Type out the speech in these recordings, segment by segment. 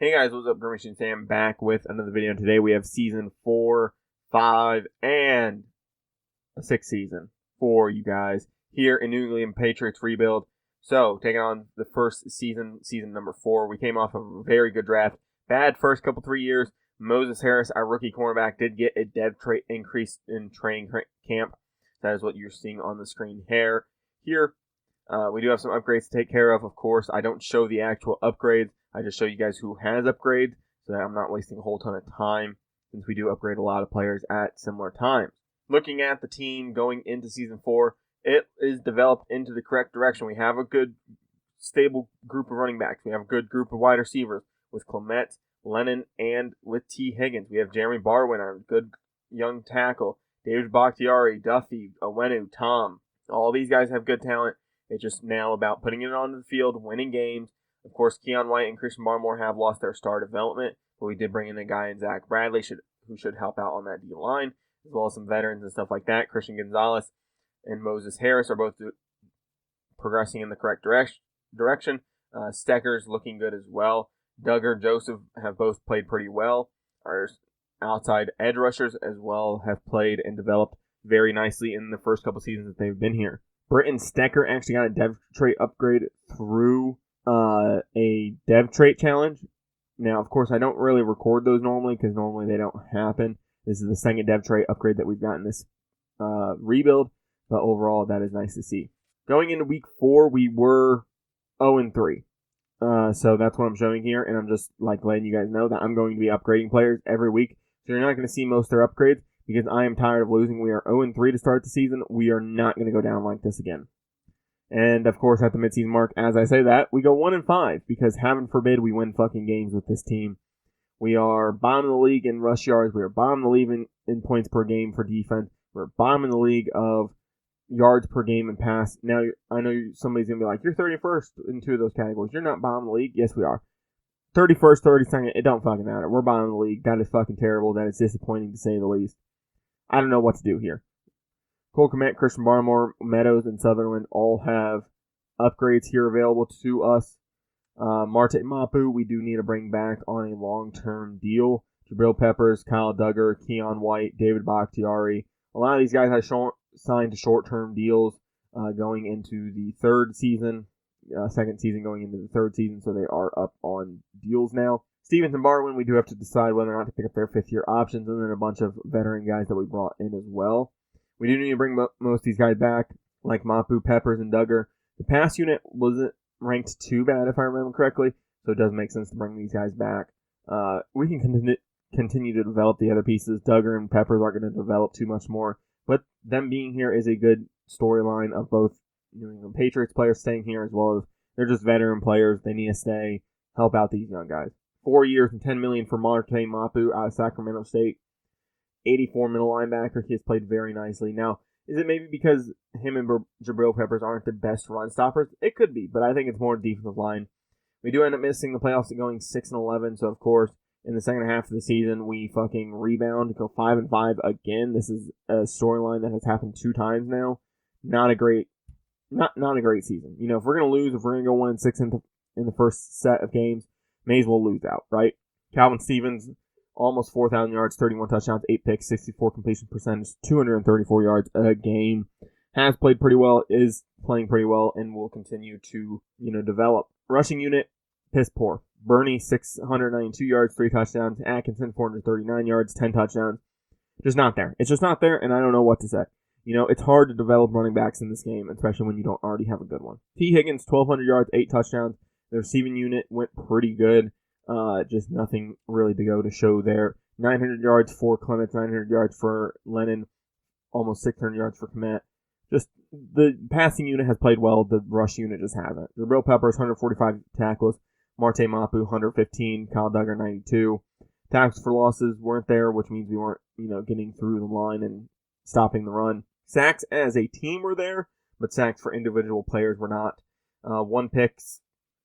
Hey guys, what's up? GreenMachineSam back with another video. Today we have season 4, 5, and a 6th season for you guys here in New England Patriots rebuild. So, taking on the first season, season number 4. We came off of a very good draft. Bad first couple 3 years. Moses Harris, our rookie cornerback, did get a dev trait increase in training camp. That is what you're seeing on the screen here. We do have some upgrades to take care of course. I don't show the actual upgrades. I just show you guys who has upgrades so that I'm not wasting a whole ton of time since we do upgrade a lot of players at similar times. Looking at the team going into Season 4, it is developed into the correct direction. We have a good, stable group of running backs. We have a good group of wide receivers with Clement, Lennon, and with T. Higgins. We have Jeremy Barwin, our good young tackle, David Bakhtiari, Duffy, Owenu, Tom. All these guys have good talent. It's just now about putting it onto the field, winning games. Of course, Keon White and Christian Barmore have lost their star development, but we did bring in a guy in Zach Bradley who should help out on that D-line, as well as some veterans and stuff like that. Christian Gonzalez and Moses Harris are both progressing in the correct direction. Stecker's looking good as well. Duggar, Joseph have both played pretty well. Our outside edge rushers as well have played and developed very nicely in the first couple seasons that they've been here. Britton Stecker actually got a dev trait upgrade through a dev trait challenge. Now, of course, I don't really record those normally because normally they don't happen. This is the second dev trait upgrade that we've gotten this rebuild, but overall, that is nice to see. Going into week 4, we were 0-3. So that's what I'm showing here, and I'm just letting you guys know that I'm going to be upgrading players every week. So you're not going to see most of their upgrades because I am tired of losing. We are 0-3 to start the season. We are not going to go down like this again. And, of course, at the midseason mark, as I say that, we go 1-5 because, heaven forbid, we win fucking games with this team. We are bottom of the league in rush yards. We are bottom of the league in points per game for defense. We're bottom of the league of yards per game and pass. Now, I know somebody's going to be like, you're 31st in 2 of those categories. You're not bottom of the league. Yes, we are. 31st, 32nd, it don't fucking matter. We're bottom of the league. That is fucking terrible. That is disappointing to say the least. I don't know what to do here. Cole Kmet, Christian Barmore, Meadows, and Sutherland all have upgrades here available to us. Marte Mapu, we do need to bring back on a long-term deal. Jabril Peppers, Kyle Duggar, Keon White, David Bakhtiari. A lot of these guys have signed to short-term deals going into the third season. Second season going into the third season, so they are up on deals now. Stevens and Barwin, we do have to decide whether or not to pick up their fifth-year options, and then a bunch of veteran guys that we brought in as well. We do need to bring most of these guys back, like Mapu, Peppers, and Duggar. The pass unit wasn't ranked too bad, if I remember correctly, so it does make sense to bring these guys back. We can continue to develop the other pieces. Duggar and Peppers aren't going to develop too much more, but them being here is a good storyline of both New England Patriots players staying here, as well as they're just veteran players. They need to stay, help out these young guys. 4 years and $10 million for Marte Mapu out of Sacramento State. 84 middle linebacker. He has played very nicely. Now, is it maybe because him and Jabril Peppers aren't the best run stoppers? It could be, but I think it's more defensive line. We do end up missing the playoffs and going 6-11, so of course, in the second half of the season, we fucking rebound, go 5-5 again. This is a storyline that has happened 2 times now. Not a great season. You know, if we're gonna lose, if we're gonna go 1-6 in the first set of games, may as well lose out, right? Calvin Stevens, almost 4,000 yards, 31 touchdowns, 8 picks, 64 completion percentage, 234 yards a game. Has played pretty well, is playing pretty well, and will continue to, develop. Rushing unit, piss poor. Bernie, 692 yards, 3 touchdowns. Atkinson, 439 yards, 10 touchdowns. Just not there. It's just not there, and I don't know what to say. It's hard to develop running backs in this game, especially when you don't already have a good one. T. Higgins, 1,200 yards, 8 touchdowns. The receiving unit went pretty good. Just nothing really to go to show there. 900 yards for Clement, 900 yards for Lennon, almost 600 yards for Kmet. Just the passing unit has played well. The rush unit just hasn't. Jabril Peppers, 145 tackles. Marte Mapu, 115. Kyle Duggar, 92. Tackles for losses weren't there, which means we weren't, getting through the line and stopping the run. Sacks as a team were there, but sacks for individual players were not. 1 picks,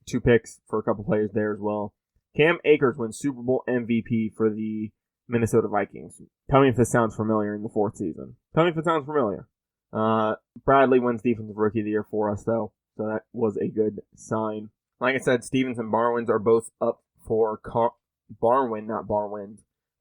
2 picks for a couple players there as well. Cam Akers wins Super Bowl MVP for the Minnesota Vikings. Tell me if this sounds familiar in the 4th season. Tell me if it sounds familiar. Bradley wins Defensive Rookie of the Year for us, though, so that was a good sign. Like I said, Stevens and Barwins are both up Barwin,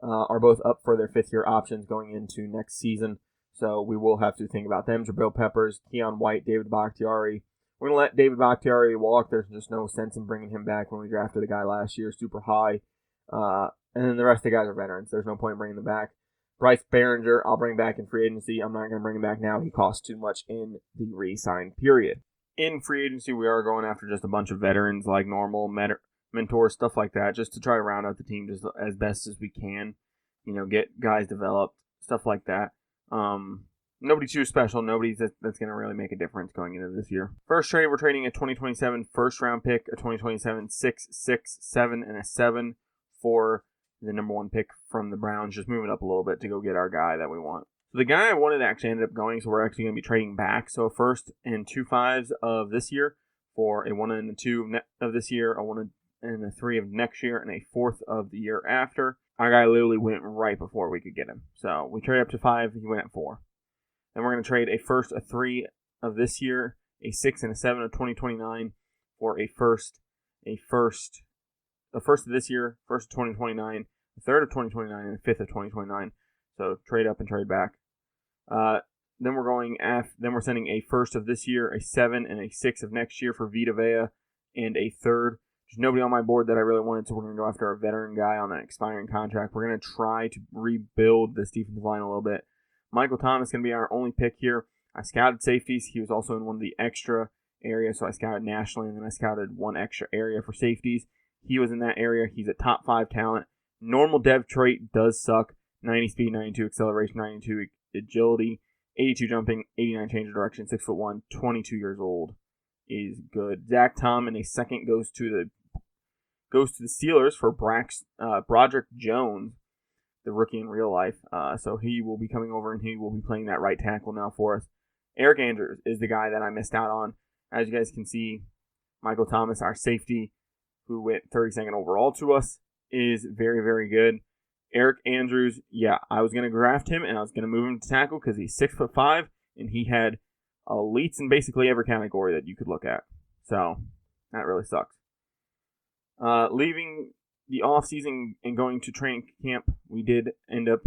are both up for their 5th-year options going into next season. So we will have to think about them. Jabril Peppers, Keon White, David Bakhtiari. We're going to let David Bakhtiari walk. There's just no sense in bringing him back when we drafted a guy last year super high. And then the rest of the guys are veterans. There's no point in bringing them back. Bryce Behringer, I'll bring back in free agency. I'm not going to bring him back now. He costs too much in the re-sign period. In free agency, we are going after just a bunch of veterans like normal, mentors, stuff like that, just to try to round out the team just as best as we can. Get guys developed, stuff like that. Nobody too special. Nobody that's going to really make a difference going into this year. First trade, we're trading a 2027 first-round pick, a 2027 6, 6, 7, and a 7 for the number 1 pick from the Browns, just moving up a little bit to go get our guy that we want. So the guy I wanted actually ended up going, so we're actually going to be trading back. So a first and 2 5s of this year for a 1 and a 2 of this year, a 1 and a 3 of next year, and a 4th of the year after. Our guy literally went right before we could get him. So we traded up to 5, he went at 4. Then we're going to trade a first, a 3 of this year, a 6 and a 7 of 2029 for a first of this year, first of 2029, a 3rd of 2029, and a 5th of 2029. So trade up and trade back. Then we're sending a first of this year, a 7 and a 6 of next year for Vita Vea, and a 3rd. There's nobody on my board that I really wanted, so we're going to go after a veteran guy on an expiring contract. We're going to try to rebuild this defensive line a little bit. Michael Thomas is going to be our only pick here. I scouted safeties. He was also in one of the extra areas, so I scouted nationally, and then I scouted one extra area for safeties. He was in that area. He's a top 5 talent. Normal dev trait does suck. 90 speed, 92 acceleration, 92 agility, 82 jumping, 89 change of direction, 6'1", 22 years old. Is good. Zach Tom in a second goes to the Steelers for Broderick Jones, the rookie in real life. So he will be coming over and he will be playing that right tackle now for us. Eric Andrews is the guy that I missed out on. As you guys can see, Michael Thomas, our safety, who went 32nd overall to us, is very, very good. Eric Andrews, yeah, I was going to draft him and I was going to move him to tackle because he's 6'5", and he had elites in basically every category that you could look at. So that really sucks. Leaving the offseason and going to training camp, we did end up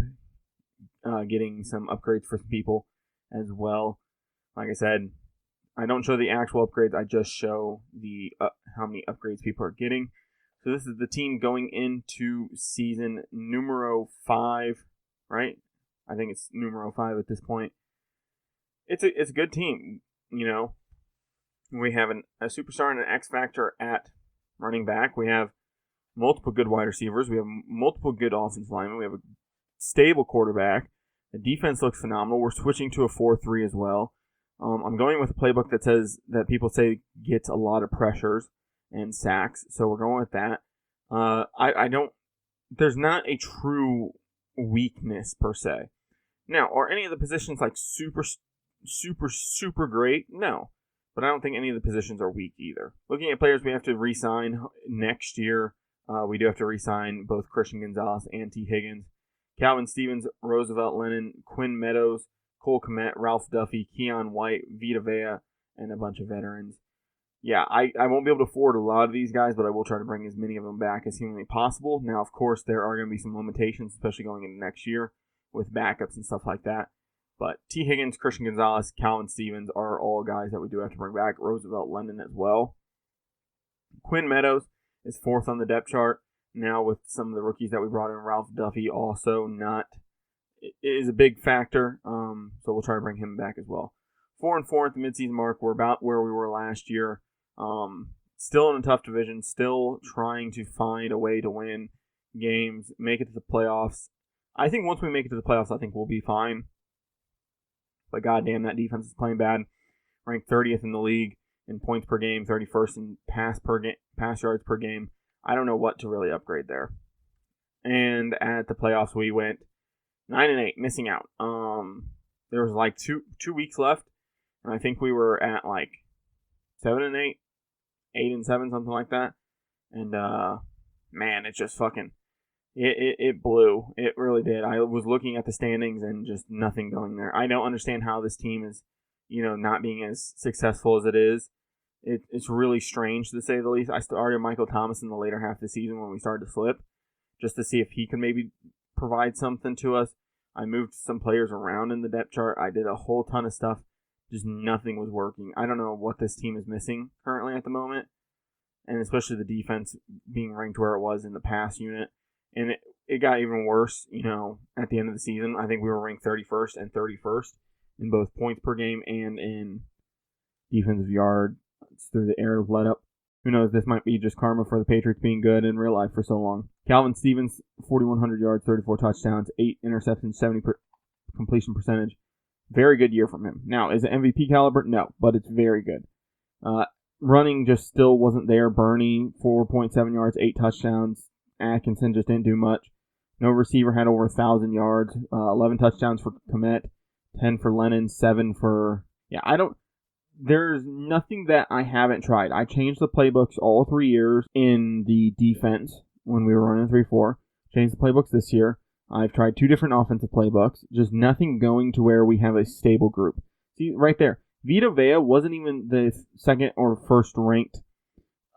getting some upgrades for some people as well. Like I said, I don't show the actual upgrades. I just show the how many upgrades people are getting. So this is the team going into season numero 5, right? I think it's numero 5 at this point. It's a good team, We have a superstar and an X factor at running back. We have multiple good wide receivers. We have multiple good offensive linemen. We have a stable quarterback. The defense looks phenomenal. We're switching to a 4-3 as well. I'm going with a playbook that says that people say gets a lot of pressures and sacks, so we're going with that. There's not a true weakness per se. Now, are any of the positions like super great? No. But I don't think any of the positions are weak either. Looking at players we have to re-sign next year, we do have to re-sign both Christian Gonzalez and T. Higgins. Calvin Stevens, Roosevelt Lennon, Quinn Meadows, Cole Kmet, Ralph Duffy, Keon White, Vita Vea, and a bunch of veterans. Yeah, I won't be able to afford a lot of these guys, but I will try to bring as many of them back as humanly possible. Now, of course, there are going to be some limitations, especially going into next year with backups and stuff like that. But T. Higgins, Christian Gonzalez, Calvin Stevens are all guys that we do have to bring back. Roosevelt Lennon as well. Quinn Meadows is 4th on the depth chart. Now with some of the rookies that we brought in, Ralph Duffy also is a big factor. So we'll try to bring him back as well. 4-4 at the midseason mark. We're about where we were last year. Still in a tough division. Still trying to find a way to win games, make it to the playoffs. I think once we make it to the playoffs, I think we'll be fine. But goddamn, that defense is playing bad. Ranked 30th in the league in points per game, 31st in pass yards per game. I don't know what to really upgrade there. And at the playoffs, we went 9-8, missing out. There was like two weeks left, and I think we were at like 7-8, 8-7, something like that. And man, it just fucking it blew. It really did. I was looking at the standings and just nothing going there. I don't understand how this team is, not being as successful as it is. It's really strange, to say the least. I started Michael Thomas in the later half of the season when we started to slip, just to see if he could maybe provide something to us. I moved some players around in the depth chart. I did a whole ton of stuff. Just nothing was working. I don't know what this team is missing currently at the moment, and especially the defense being ranked where it was in the pass unit. And it got even worse, at the end of the season. I think we were ranked 31st and 31st in both points per game and in defensive yards through the air let up. Who knows, this might be just karma for the Patriots being good in real life for so long. Calvin Stevens, 4,100 yards, 34 touchdowns, 8 interceptions, 70% completion percentage. Very good year from him. Now, is it MVP caliber? No, but it's very good. Running just still wasn't there. Bernie, 4.7 yards, 8 touchdowns. Atkinson just didn't do much. No receiver had over 1,000 yards. 11 touchdowns for Komet, 10 for Lennon, 7 for... There's nothing that I haven't tried. I changed the playbooks all 3 years in the defense when we were running 3-4. Changed the playbooks this year. I've tried 2 different offensive playbooks. Just nothing going to where we have a stable group. See, right there. Vita Vea wasn't even the second or first ranked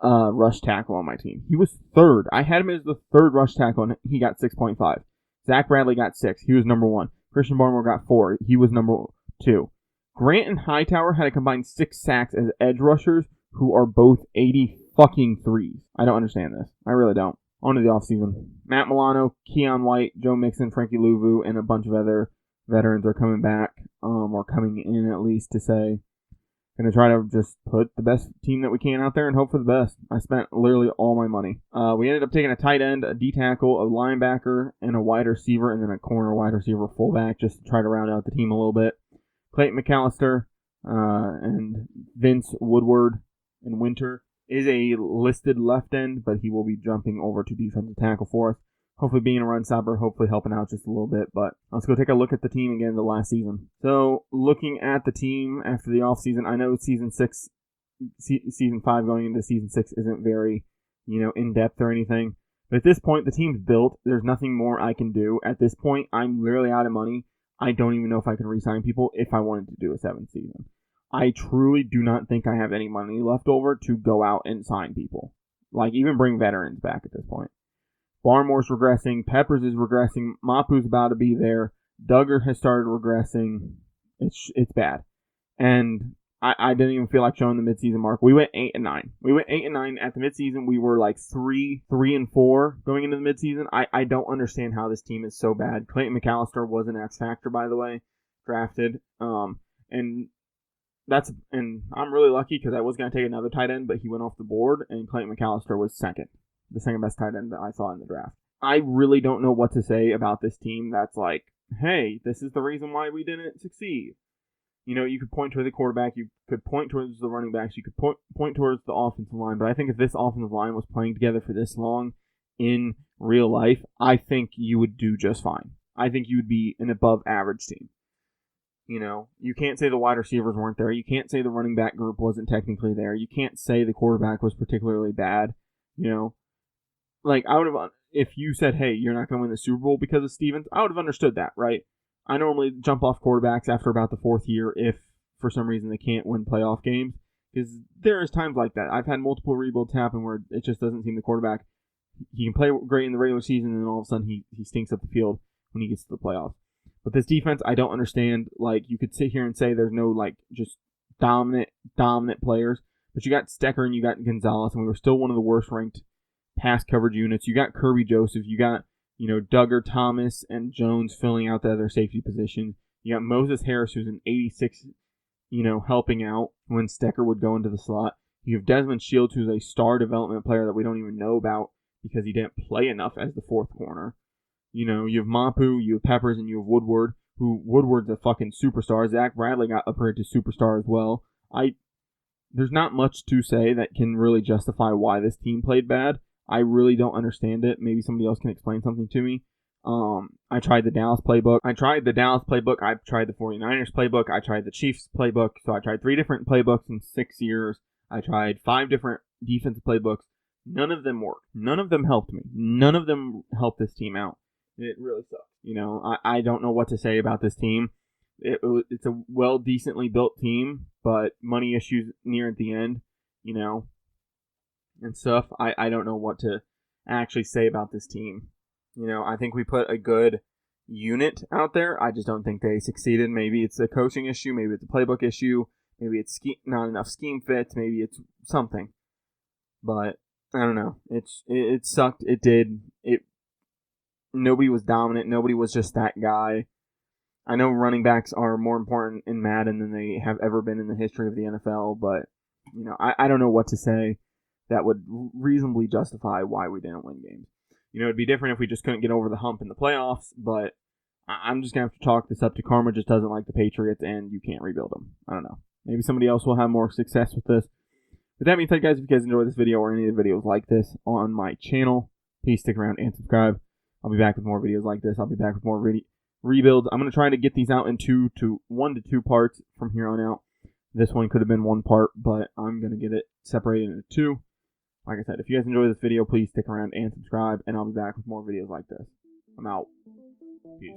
rush tackle on my team. He was third. I had him as the third rush tackle, and he got 6.5. Zach Bradley got 6. He was number 1. Christian Barmore got 4. He was number 2. Grant and Hightower had a combined 6 sacks as edge rushers who are both 80 fucking threes. I don't understand this. I really don't. On to the offseason. Matt Milano, Keon White, Joe Mixon, Frankie Louvu, and a bunch of other veterans are coming back, or coming in at least to say, going to try to just put the best team that we can out there and hope for the best. I spent literally all my money. We ended up taking a tight end, a D-tackle, a linebacker, and a wide receiver, and then a corner wide receiver fullback just to try to round out the team a little bit. Clayton McAllister and Vince Woodward and Winter is a listed left end, but he will be jumping over to defensive tackle for us. Hopefully being a run stopper, hopefully helping out just a little bit. But let's go take a look at the team again the last season. So looking at the team after the offseason, I know season 5 going into season 6 isn't very, in-depth or anything. But at this point, the team's built. There's nothing more I can do. At this point, I'm literally out of money. I don't even know if I can re-sign people if I wanted to do a 7th season. I truly do not think I have any money left over to go out and sign people. Like, even bring veterans back at this point. Barmore's regressing. Peppers is regressing. Mapu's about to be there. Duggar has started regressing. It's bad. And I didn't even feel like showing the midseason mark. We went 8-9. We went 8-9 at the midseason. We were like 3-4 going into the midseason. I don't understand how this team is so bad. Clayton McAllister was an X factor, by the way, drafted. And I'm really lucky because I was going to take another tight end, but he went off the board, and Clayton McAllister was second, the second best tight end that I saw in the draft. I really don't know what to say about this team that's like, hey, this is the reason why we didn't succeed. You could point to the quarterback, you could point towards the running backs, you could point towards the offensive line, but I think if this offensive line was playing together for this long in real life, I think you would do just fine. I think you would be an above average team. You can't say the wide receivers weren't there. You can't say the running back group wasn't technically there. You can't say the quarterback was particularly bad. Like, I would have, if you said, hey, you're not going to win the Super Bowl because of Stevens, I would have understood that, right? I normally jump off quarterbacks after about the 4th year if, for some reason, they can't win playoff games. Because there is times like that. I've had multiple rebuilds happen where it just doesn't seem the quarterback. He can play great in the regular season, and then all of a sudden he stinks up the field when he gets to the playoffs. But this defense, I don't understand. Like, you could sit here and say there's no, like, just dominant players. But you got Stecker and you got Gonzalez, and we were still one of the worst ranked pass coverage units. You got Kirby Joseph. You got, Duggar, Thomas, and Jones filling out the other safety position. You got Moses Harris, who's an 86, helping out when Stecker would go into the slot. You have Desmond Shields, who's a star development player that we don't even know about because he didn't play enough as the 4th corner. You have Mapu, you have Peppers, and you have Woodward, who Woodward's a fucking superstar. Zach Bradley got upgraded to superstar as well. There's not much to say that can really justify why this team played bad. I really don't understand it. Maybe somebody else can explain something to me. I tried the Dallas playbook. I tried the 49ers playbook. I tried the Chiefs playbook. So I tried 3 different playbooks in 6 years. I tried 5 different defensive playbooks. None of them worked. None of them helped me. None of them helped this team out. It really sucks. I don't know what to say about this team. It's a decently built team, but money issues near at the end. and stuff. I don't know what to actually say about this team. I think we put a good unit out there. I just don't think they succeeded. Maybe it's a coaching issue. Maybe it's a playbook issue. Maybe it's not enough scheme fits. Maybe it's something. But I don't know. It sucked. It did. Nobody was dominant. Nobody was just that guy. I know running backs are more important in Madden than they have ever been in the history of the NFL, but I don't know what to say that would reasonably justify why we didn't win games. It'd be different if we just couldn't get over the hump in the playoffs, but I'm just going to have to chalk this up to karma just doesn't like the Patriots, and you can't rebuild them. I don't know. Maybe somebody else will have more success with this. With that being said, guys, if you guys enjoyed this video or any of the videos like this on my channel, please stick around and subscribe. I'll be back with more videos like this. I'll be back with more rebuilds. I'm going to try to get these out in 1 to 2 parts from here on out. This one could have been 1 part, but I'm going to get it separated into 2. Like I said, if you guys enjoyed this video, please stick around and subscribe, and I'll be back with more videos like this. I'm out. Peace.